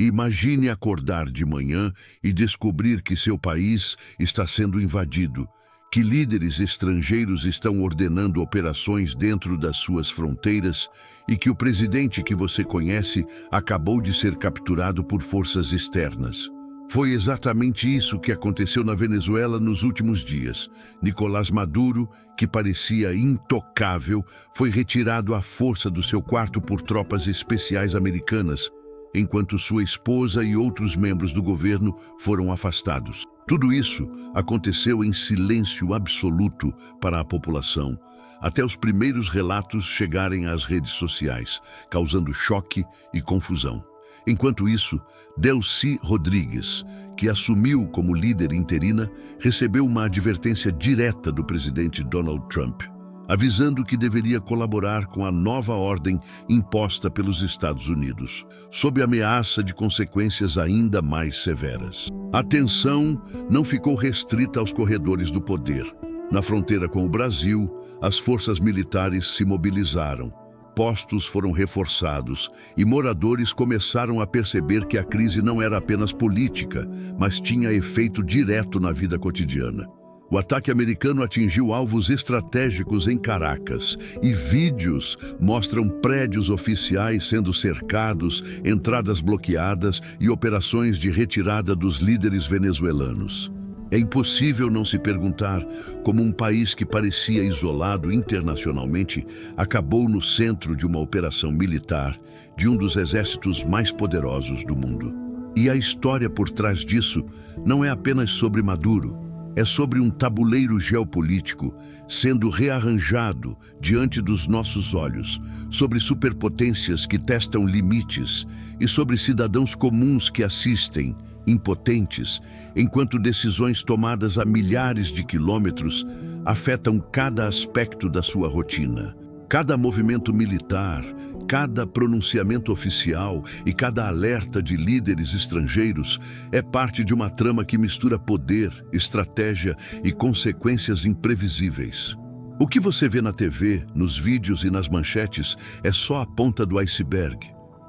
Imagine acordar de manhã e descobrir que seu país está sendo invadido, que líderes estrangeiros estão ordenando operações dentro das suas fronteiras e que o presidente que você conhece acabou de ser capturado por forças externas. Foi exatamente isso que aconteceu na Venezuela nos últimos dias. Nicolás Maduro, que parecia intocável, foi retirado à força do seu quarto por tropas especiais americanas, enquanto sua esposa e outros membros do governo foram afastados. Tudo isso aconteceu em silêncio absoluto para a população, até os primeiros relatos chegarem às redes sociais, causando choque e confusão. Enquanto isso, Delcy Rodrigues, que assumiu como líder interina, recebeu uma advertência direta do presidente Donald Trump, avisando que deveria colaborar com a nova ordem imposta pelos Estados Unidos, sob ameaça de consequências ainda mais severas. A tensão não ficou restrita aos corredores do poder. Na fronteira com o Brasil, as forças militares se mobilizaram. Postos foram reforçados e moradores começaram a perceber que a crise não era apenas política, mas tinha efeito direto na vida cotidiana. O ataque americano atingiu alvos estratégicos em Caracas e vídeos mostram prédios oficiais sendo cercados, entradas bloqueadas e operações de retirada dos líderes venezuelanos. É impossível não se perguntar como um país que parecia isolado internacionalmente acabou no centro de uma operação militar de um dos exércitos mais poderosos do mundo. E a história por trás disso não é apenas sobre Maduro, é sobre um tabuleiro geopolítico sendo rearranjado diante dos nossos olhos, sobre superpotências que testam limites e sobre cidadãos comuns que assistem, impotentes, enquanto decisões tomadas a milhares de quilômetros afetam cada aspecto da sua rotina. Cada movimento militar, cada pronunciamento oficial e cada alerta de líderes estrangeiros é parte de uma trama que mistura poder, estratégia e consequências imprevisíveis. O que você vê na TV, nos vídeos e nas manchetes é só a ponta do iceberg.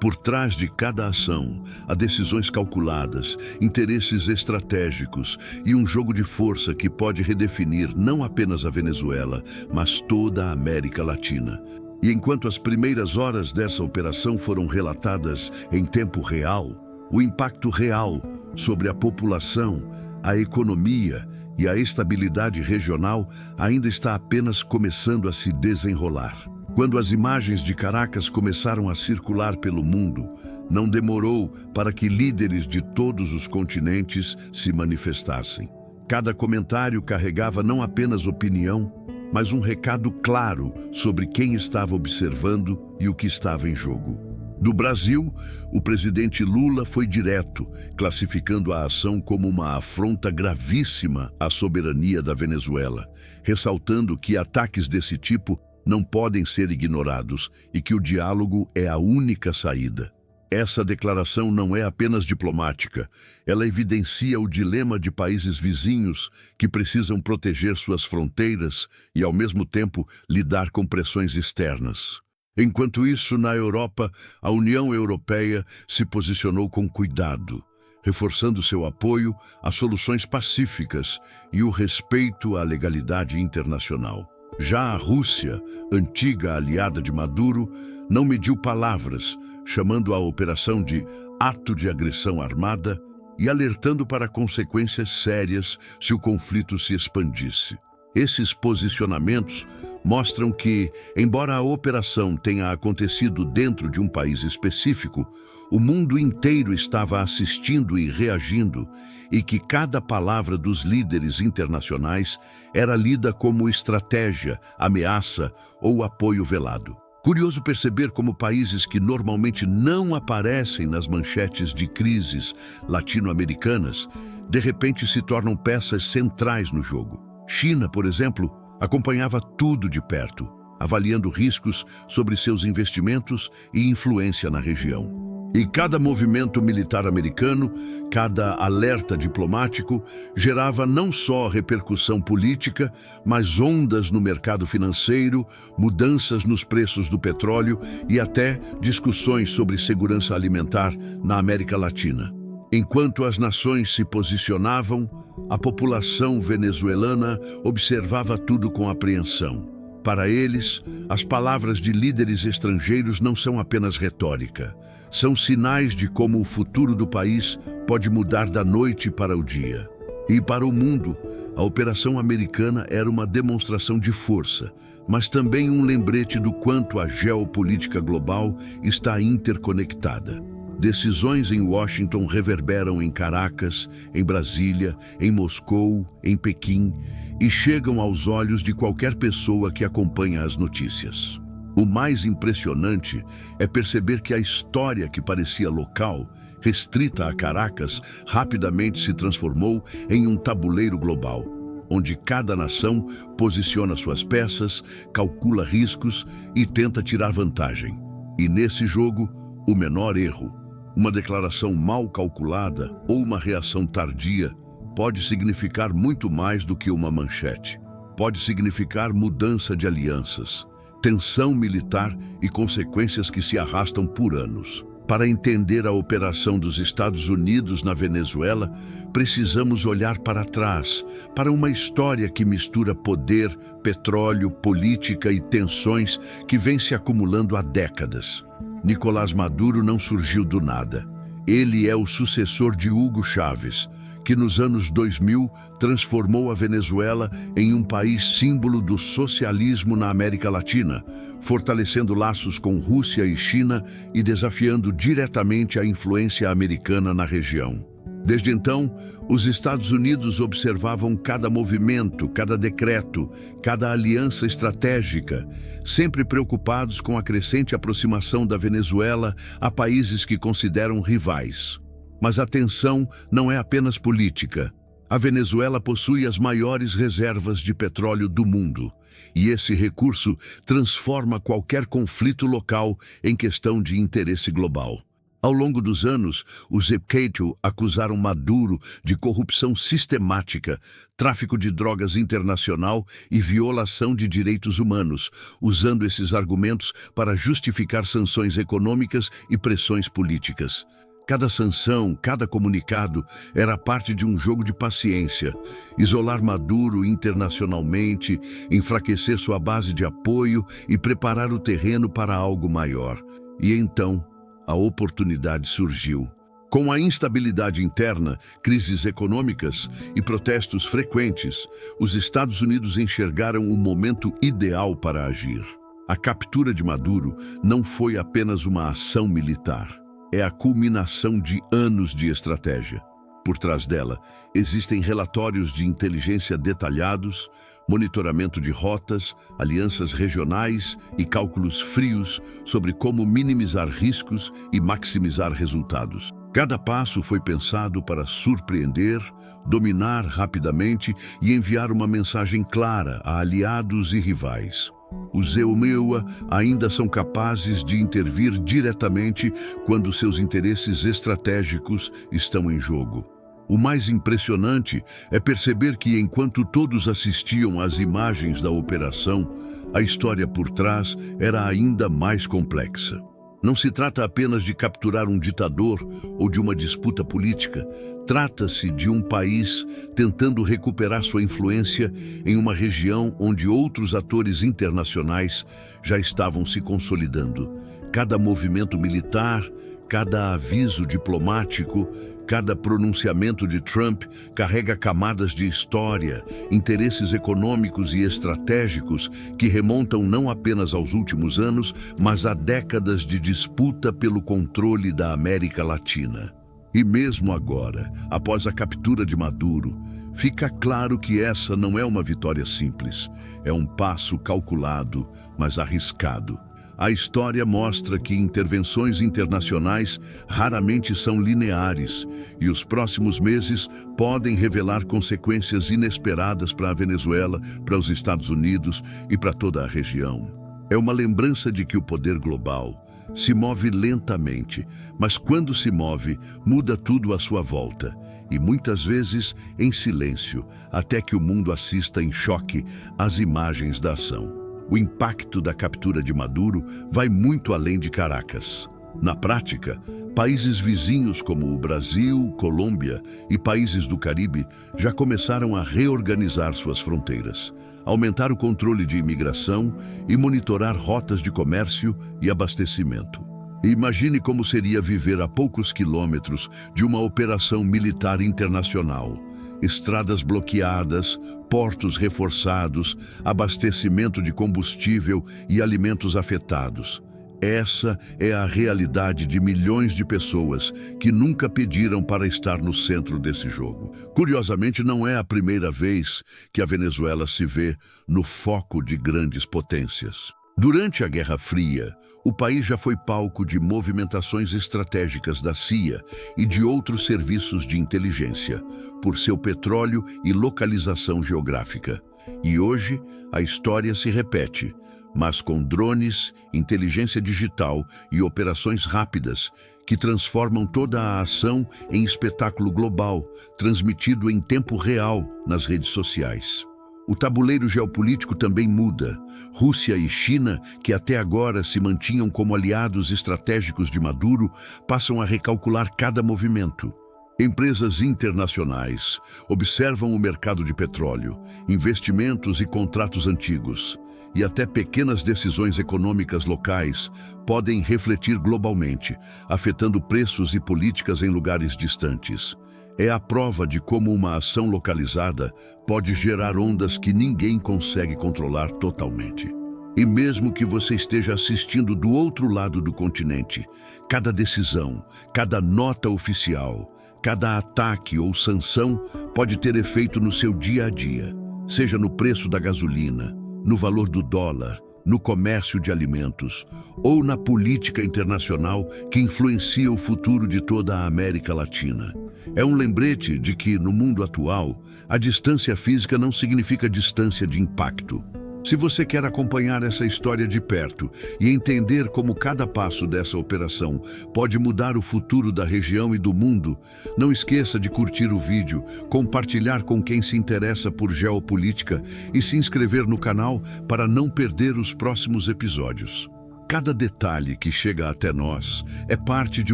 Por trás de cada ação, há decisões calculadas, interesses estratégicos e um jogo de força que pode redefinir não apenas a Venezuela, mas toda a América Latina. E enquanto as primeiras horas dessa operação foram relatadas em tempo real, o impacto real sobre a população, a economia e a estabilidade regional ainda está apenas começando a se desenrolar. Quando as imagens de Caracas começaram a circular pelo mundo, não demorou para que líderes de todos os continentes se manifestassem. Cada comentário carregava não apenas opinião, mas um recado claro sobre quem estava observando e o que estava em jogo. Do Brasil, o presidente Lula foi direto, classificando a ação como uma afronta gravíssima à soberania da Venezuela, ressaltando que ataques desse tipo não podem ser ignorados e que o diálogo é a única saída. Essa declaração não é apenas diplomática, ela evidencia o dilema de países vizinhos que precisam proteger suas fronteiras e, ao mesmo tempo, lidar com pressões externas. Enquanto isso, na Europa, a União Europeia se posicionou com cuidado, reforçando seu apoio a soluções pacíficas e o respeito à legalidade internacional. Já a Rússia, antiga aliada de Maduro, não mediu palavras, chamando a operação de ato de agressão armada e alertando para consequências sérias se o conflito se expandisse. Esses posicionamentos mostram que, embora a operação tenha acontecido dentro de um país específico, o mundo inteiro estava assistindo e reagindo, e que cada palavra dos líderes internacionais era lida como estratégia, ameaça ou apoio velado. Curioso perceber como países que normalmente não aparecem nas manchetes de crises latino-americanas, de repente se tornam peças centrais no jogo. China, por exemplo, acompanhava tudo de perto, avaliando riscos sobre seus investimentos e influência na região. E cada movimento militar americano, cada alerta diplomático, gerava não só repercussão política, mas ondas no mercado financeiro, mudanças nos preços do petróleo e até discussões sobre segurança alimentar na América Latina. Enquanto as nações se posicionavam, a população venezuelana observava tudo com apreensão. Para eles, as palavras de líderes estrangeiros não são apenas retórica. São sinais de como o futuro do país pode mudar da noite para o dia. E para o mundo, a operação americana era uma demonstração de força, mas também um lembrete do quanto a geopolítica global está interconectada. Decisões em Washington reverberam em Caracas, em Brasília, em Moscou, em Pequim e chegam aos olhos de qualquer pessoa que acompanha as notícias. O mais impressionante é perceber que a história que parecia local, restrita a Caracas, rapidamente se transformou em um tabuleiro global, onde cada nação posiciona suas peças, calcula riscos e tenta tirar vantagem. E nesse jogo, o menor erro, uma declaração mal calculada ou uma reação tardia, pode significar muito mais do que uma manchete. Pode significar mudança de alianças, tensão militar e consequências que se arrastam por anos. Para entender a operação dos Estados Unidos na Venezuela, precisamos olhar para trás, para uma história que mistura poder, petróleo, política e tensões que vem se acumulando há décadas. Nicolás Maduro não surgiu do nada. Ele é o sucessor de Hugo Chávez, que nos anos 2000 transformou a Venezuela em um país símbolo do socialismo na América Latina, fortalecendo laços com Rússia e China e desafiando diretamente a influência americana na região. Desde então, os Estados Unidos observavam cada movimento, cada decreto, cada aliança estratégica, sempre preocupados com a crescente aproximação da Venezuela a países que consideram rivais. Mas a tensão não é apenas política. A Venezuela possui as maiores reservas de petróleo do mundo, e esse recurso transforma qualquer conflito local em questão de interesse global. Ao longo dos anos, os Zepketo acusaram Maduro de corrupção sistemática, tráfico de drogas internacional e violação de direitos humanos, usando esses argumentos para justificar sanções econômicas e pressões políticas. Cada sanção, cada comunicado era parte de um jogo de paciência. Isolar Maduro internacionalmente, enfraquecer sua base de apoio e preparar o terreno para algo maior. E então, a oportunidade surgiu. Com a instabilidade interna, crises econômicas e protestos frequentes, os Estados Unidos enxergaram o momento ideal para agir. A captura de Maduro não foi apenas uma ação militar. É a culminação de anos de estratégia. Por trás dela, existem relatórios de inteligência detalhados, monitoramento de rotas, alianças regionais e cálculos frios sobre como minimizar riscos e maximizar resultados. Cada passo foi pensado para surpreender, dominar rapidamente e enviar uma mensagem clara a aliados e rivais. Os EUMEUA ainda são capazes de intervir diretamente quando seus interesses estratégicos estão em jogo. O mais impressionante é perceber que, enquanto todos assistiam às imagens da operação, a história por trás era ainda mais complexa. Não se trata apenas de capturar um ditador ou de uma disputa política. Trata-se de um país tentando recuperar sua influência em uma região onde outros atores internacionais já estavam se consolidando. Cada movimento militar, cada aviso diplomático, cada pronunciamento de Trump carrega camadas de história, interesses econômicos e estratégicos que remontam não apenas aos últimos anos, mas a décadas de disputa pelo controle da América Latina. E mesmo agora, após a captura de Maduro, fica claro que essa não é uma vitória simples. É um passo calculado, mas arriscado. A história mostra que intervenções internacionais raramente são lineares e os próximos meses podem revelar consequências inesperadas para a Venezuela, para os Estados Unidos e para toda a região. É uma lembrança de que o poder global, Se move lentamente, mas quando se move, muda tudo à sua volta. E muitas vezes em silêncio, até que o mundo assista em choque às imagens da ação. O impacto da captura de Maduro vai muito além de Caracas. Na prática, países vizinhos como o Brasil, Colômbia e países do Caribe já começaram a reorganizar suas fronteiras, aumentar o controle de imigração e monitorar rotas de comércio e abastecimento. Imagine como seria viver a poucos quilômetros de uma operação militar internacional. Estradas bloqueadas, portos reforçados, abastecimento de combustível e alimentos afetados. Essa é a realidade de milhões de pessoas que nunca pediram para estar no centro desse jogo. Curiosamente, não é a primeira vez que a Venezuela se vê no foco de grandes potências. Durante a Guerra Fria, o país já foi palco de movimentações estratégicas da CIA e de outros serviços de inteligência, por seu petróleo e localização geográfica. E hoje, a história se repete, mas com drones, inteligência digital e operações rápidas que transformam toda a ação em espetáculo global, transmitido em tempo real nas redes sociais. O tabuleiro geopolítico também muda. Rússia e China, que até agora se mantinham como aliados estratégicos de Maduro, passam a recalcular cada movimento. Empresas internacionais observam o mercado de petróleo, investimentos e contratos antigos. E até pequenas decisões econômicas locais podem refletir globalmente, afetando preços e políticas em lugares distantes. É a prova de como uma ação localizada pode gerar ondas que ninguém consegue controlar totalmente. E mesmo que você esteja assistindo do outro lado do continente, cada decisão, cada nota oficial, cada ataque ou sanção pode ter efeito no seu dia a dia, seja no preço da gasolina, no valor do dólar, no comércio de alimentos ou na política internacional que influencia o futuro de toda a América Latina. É um lembrete de que, no mundo atual, a distância física não significa distância de impacto. Se você quer acompanhar essa história de perto e entender como cada passo dessa operação pode mudar o futuro da região e do mundo, não esqueça de curtir o vídeo, compartilhar com quem se interessa por geopolítica e se inscrever no canal para não perder os próximos episódios. Cada detalhe que chega até nós é parte de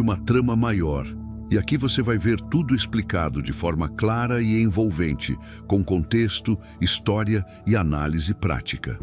uma trama maior. E aqui você vai ver tudo explicado de forma clara e envolvente, com contexto, história e análise prática.